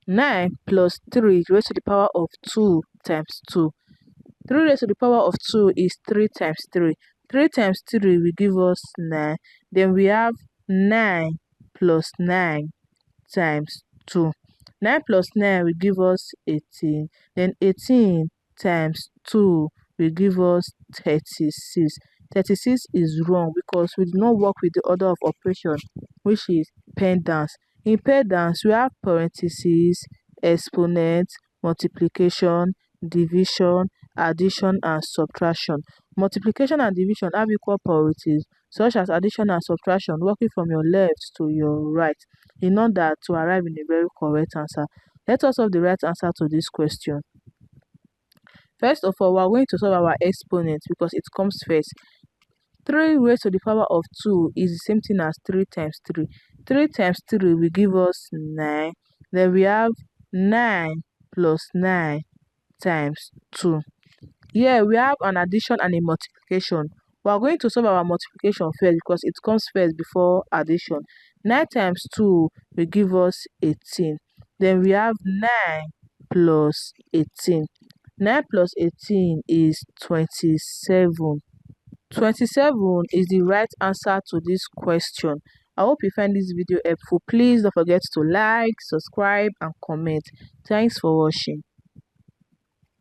9 plus 3 raised to the power of 2 times 2. 3 raised to the power of 2 is 3 times 3. 3 times 3 will give us 9. Then we have 9 plus 9 times 2. 9 plus 9 will give us 18. Then 18 times 2 will give us 36. 36 is wrong because we do not work with the order of operation, which is PEMDAS. In PEMDAS, we have parentheses, exponents, multiplication, division, addition, and subtraction. Multiplication and division have equal priorities, such as addition and subtraction, working from your left to your right, in order to arrive in a very correct answer. Let us solve the right answer to this question. First of all, we are going to solve our exponent because it comes first. 3 raised to the power of 2 is the same thing as 3 times 3. 3 times 3 will give us 9. Then we have 9 plus 9 times 2. Here we have an addition and a multiplication. We are going to solve our multiplication first because it comes first before addition. 9 times 2 will give us 18. Then we have 9 plus 18. 9 plus 18 is 27. 27 is the right answer to this question. I hope you find this video helpful. Please don't forget to like, subscribe, and comment. Thanks for watching.